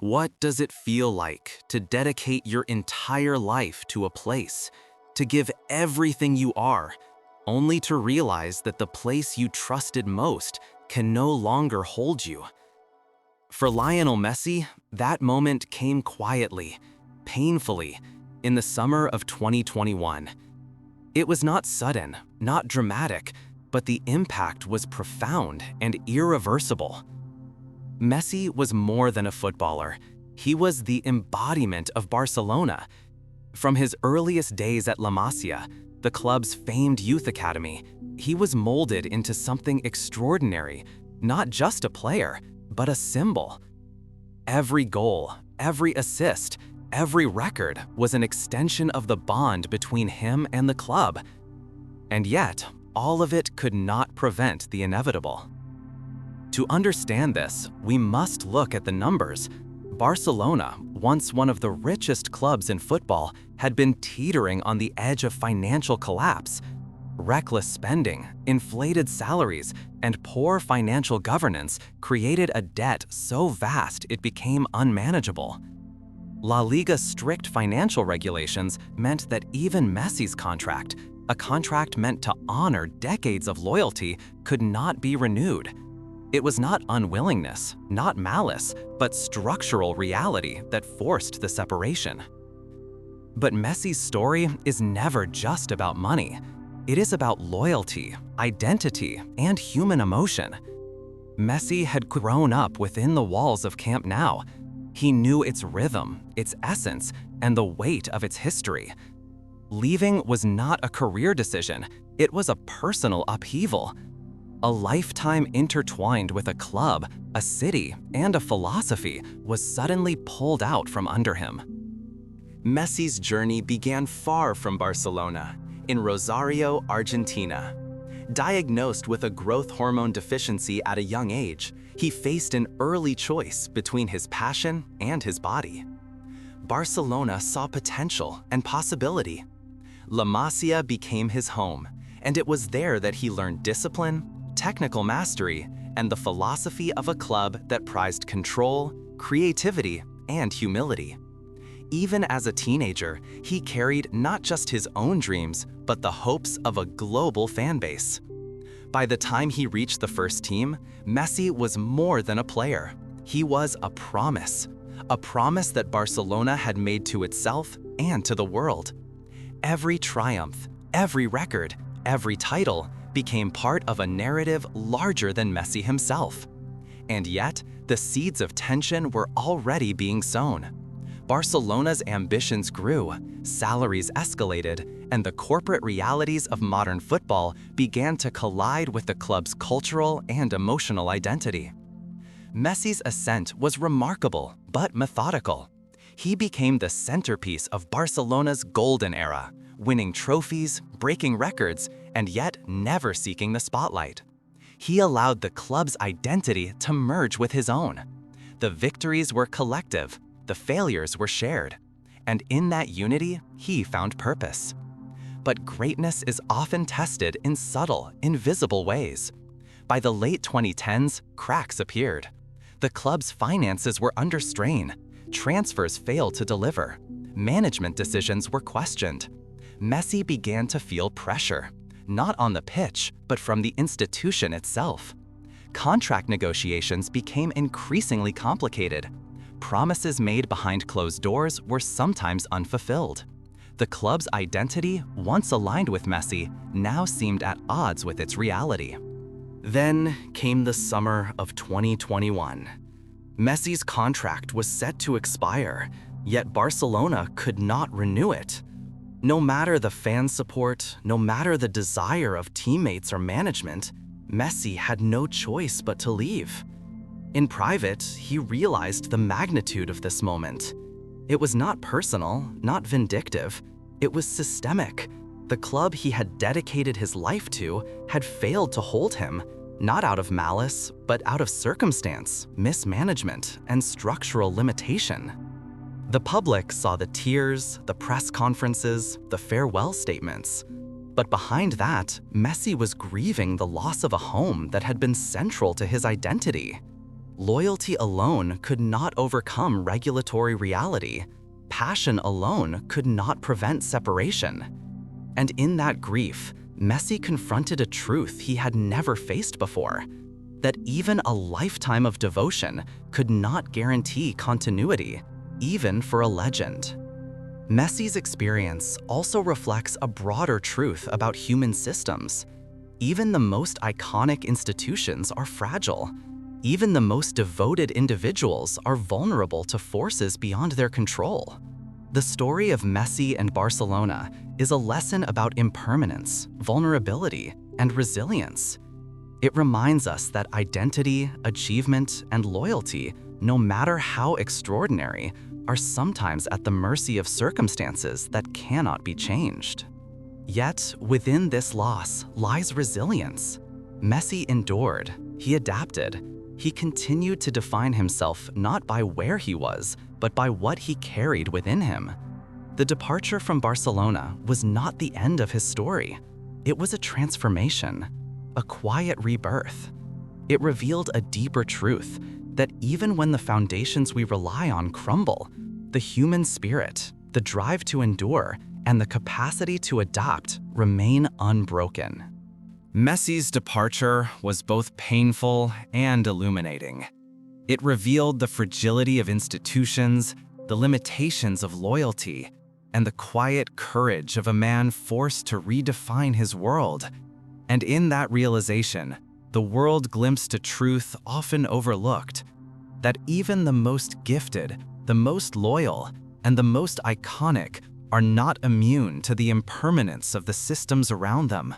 What does it feel like to dedicate your entire life to a place, to give everything you are, only to realize that the place you trusted most can no longer hold you? For Lionel Messi, that moment came quietly, painfully, in the summer of 2021. It was not sudden, not dramatic, but the impact was profound and irreversible. Messi was more than a footballer. He was the embodiment of Barcelona. From his earliest days at La Masia, the club's famed youth academy, he was molded into something extraordinary, not just a player, but a symbol. Every goal, every assist, every record was an extension of the bond between him and the club. And yet, all of it could not prevent the inevitable. To understand this, we must look at the numbers. Barcelona, once one of the richest clubs in football, had been teetering on the edge of financial collapse. Reckless spending, inflated salaries, and poor financial governance created a debt so vast it became unmanageable. La Liga's strict financial regulations meant that even Messi's contract, a contract meant to honor decades of loyalty, could not be renewed. It was not unwillingness, not malice, but structural reality that forced the separation. But Messi's story is never just about money. It is about loyalty, identity, and human emotion. Messi had grown up within the walls of Camp Nou. He knew its rhythm, its essence, and the weight of its history. Leaving was not a career decision, it was a personal upheaval. A lifetime intertwined with a club, a city, and a philosophy was suddenly pulled out from under him. Messi's journey began far from Barcelona, in Rosario, Argentina. Diagnosed with a growth hormone deficiency at a young age, he faced an early choice between his passion and his body. Barcelona saw potential and possibility. La Masia became his home, and it was there that he learned discipline, technical mastery, and the philosophy of a club that prized control, creativity, and humility. Even as a teenager, he carried not just his own dreams, but the hopes of a global fan base. By the time he reached the first team, Messi was more than a player. He was a promise that Barcelona had made to itself and to the world. Every triumph, every record, every title became part of a narrative larger than Messi himself. And yet, the seeds of tension were already being sown. Barcelona's ambitions grew, salaries escalated, and the corporate realities of modern football began to collide with the club's cultural and emotional identity. Messi's ascent was remarkable, but methodical. He became the centerpiece of Barcelona's golden era, winning trophies, breaking records, and yet never seeking the spotlight. He allowed the club's identity to merge with his own. The victories were collective, the failures were shared, and in that unity, he found purpose. But greatness is often tested in subtle, invisible ways. By the late 2010s, cracks appeared. The club's finances were under strain. Transfers failed to deliver. Management decisions were questioned. Messi began to feel pressure, not on the pitch, but from the institution itself. Contract negotiations became increasingly complicated. Promises made behind closed doors were sometimes unfulfilled. The club's identity, once aligned with Messi, now seemed at odds with its reality. Then came the summer of 2021. Messi's contract was set to expire, yet Barcelona could not renew it. No matter the fan support, no matter the desire of teammates or management, Messi had no choice but to leave. In private, he realized the magnitude of this moment. It was not personal, not vindictive. It was systemic. The club he had dedicated his life to had failed to hold him, not out of malice, but out of circumstance, mismanagement, and structural limitation. The public saw the tears, the press conferences, the farewell statements. But behind that, Messi was grieving the loss of a home that had been central to his identity. Loyalty alone could not overcome regulatory reality. Passion alone could not prevent separation. And in that grief, Messi confronted a truth he had never faced before, that even a lifetime of devotion could not guarantee continuity, even for a legend. Messi's experience also reflects a broader truth about human systems. Even the most iconic institutions are fragile. Even the most devoted individuals are vulnerable to forces beyond their control. The story of Messi and Barcelona is a lesson about impermanence, vulnerability, and resilience. It reminds us that identity, achievement, and loyalty, no matter how extraordinary, are sometimes at the mercy of circumstances that cannot be changed. Yet, within this loss lies resilience. Messi endured, he adapted, he continued to define himself not by where he was, but by what he carried within him. The departure from Barcelona was not the end of his story. It was a transformation, a quiet rebirth. It revealed a deeper truth, that even when the foundations we rely on crumble, the human spirit, the drive to endure, and the capacity to adapt remain unbroken. Messi's departure was both painful and illuminating. It revealed the fragility of institutions, the limitations of loyalty, and the quiet courage of a man forced to redefine his world. And in that realization, the world glimpsed a truth often overlooked, that even the most gifted, the most loyal, and the most iconic are not immune to the impermanence of the systems around them.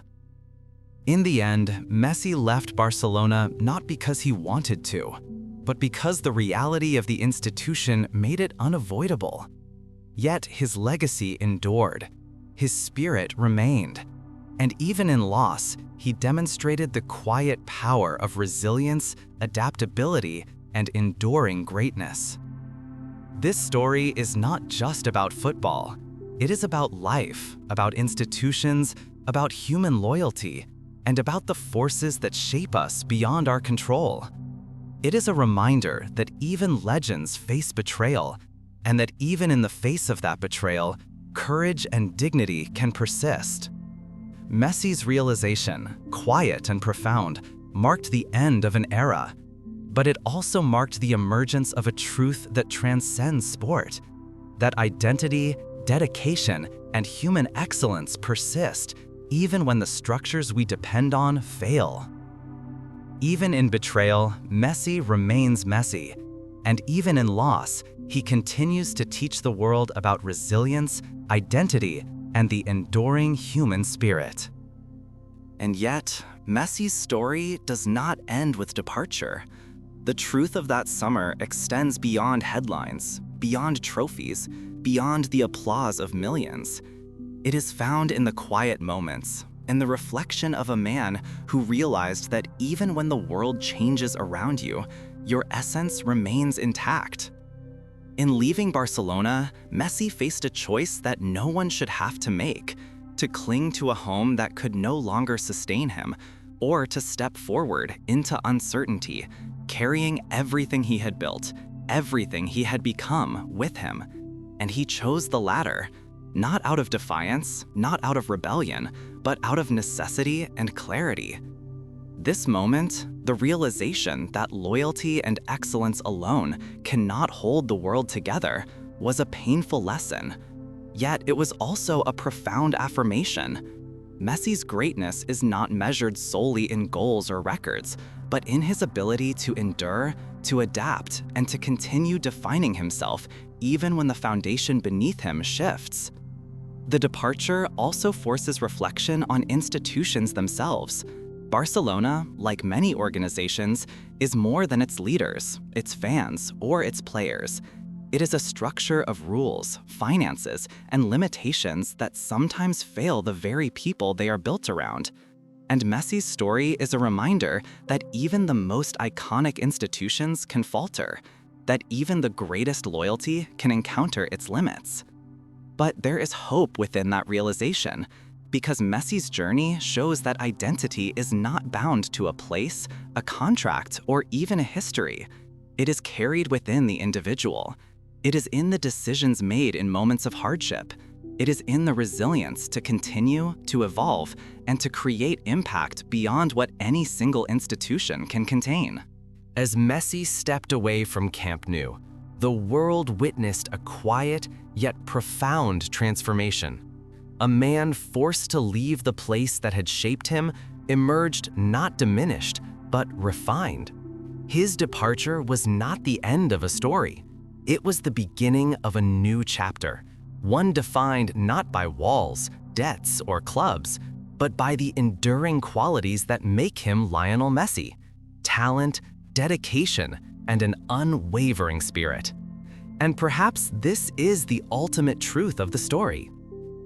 In the end, Messi left Barcelona not because he wanted to, but because the reality of the institution made it unavoidable. Yet his legacy endured, his spirit remained, and even in loss, he demonstrated the quiet power of resilience, adaptability, and enduring greatness. This story is not just about football. It is about life, about institutions, about human loyalty, and about the forces that shape us beyond our control. It is a reminder that even legends face betrayal, and that even in the face of that betrayal, courage and dignity can persist. Messi's realization, quiet and profound, marked the end of an era, but it also marked the emergence of a truth that transcends sport, that identity, dedication, and human excellence persist even when the structures we depend on fail. Even in betrayal, Messi remains Messi, and even in loss, he continues to teach the world about resilience, identity, and the enduring human spirit. And yet, Messi's story does not end with departure. The truth of that summer extends beyond headlines, beyond trophies, beyond the applause of millions. It is found in the quiet moments, in the reflection of a man who realized that even when the world changes around you, your essence remains intact. In leaving Barcelona, Messi faced a choice that no one should have to make: to cling to a home that could no longer sustain him, or to step forward into uncertainty, carrying everything he had built, everything he had become with him. And he chose the latter, not out of defiance, not out of rebellion, but out of necessity and clarity. This moment, the realization that loyalty and excellence alone cannot hold the world together, was a painful lesson. Yet it was also a profound affirmation. Messi's greatness is not measured solely in goals or records, but in his ability to endure, to adapt, and to continue defining himself even when the foundation beneath him shifts. The departure also forces reflection on institutions themselves. Barcelona, like many organizations, is more than its leaders, its fans, or its players. It is a structure of rules, finances, and limitations that sometimes fail the very people they are built around. And Messi's story is a reminder that even the most iconic institutions can falter, that even the greatest loyalty can encounter its limits. But there is hope within that realization, because Messi's journey shows that identity is not bound to a place, a contract, or even a history. It is carried within the individual. It is in the decisions made in moments of hardship. It is in the resilience to continue, to evolve, and to create impact beyond what any single institution can contain. As Messi stepped away from Camp Nou, the world witnessed a quiet yet profound transformation. A man forced to leave the place that had shaped him emerged not diminished, but refined. His departure was not the end of a story. It was the beginning of a new chapter, one defined not by walls, debts, or clubs, but by the enduring qualities that make him Lionel Messi: talent, dedication, and an unwavering spirit. And perhaps this is the ultimate truth of the story.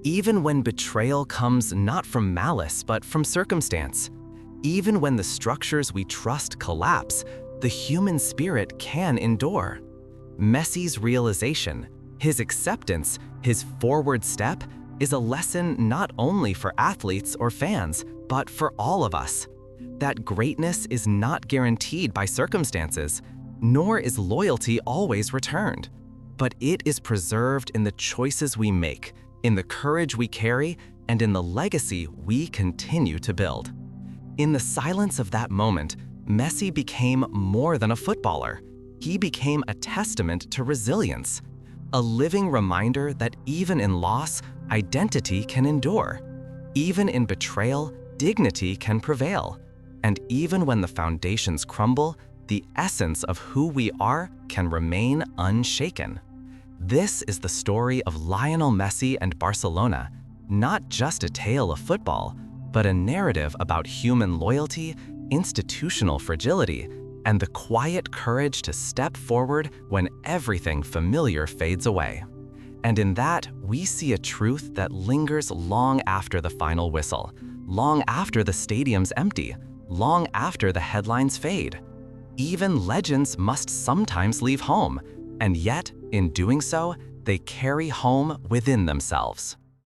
Even when betrayal comes not from malice but from circumstance, even when the structures we trust collapse, the human spirit can endure. Messi's realization, his acceptance, his forward step is a lesson not only for athletes or fans, but for all of us. That greatness is not guaranteed by circumstances, nor is loyalty always returned, but it is preserved in the choices we make, in the courage we carry, and in the legacy we continue to build. In the silence of that moment, Messi became more than a footballer. He became a testament to resilience, a living reminder that even in loss, identity can endure. Even in betrayal, dignity can prevail. And even when the foundations crumble, the essence of who we are can remain unshaken. This is the story of Lionel Messi and Barcelona, not just a tale of football, but a narrative about human loyalty, institutional fragility, and the quiet courage to step forward when everything familiar fades away. And in that, we see a truth that lingers long after the final whistle, long after the stadium's empty, long after the headlines fade. Even legends must sometimes leave home, and yet, in doing so, they carry home within themselves.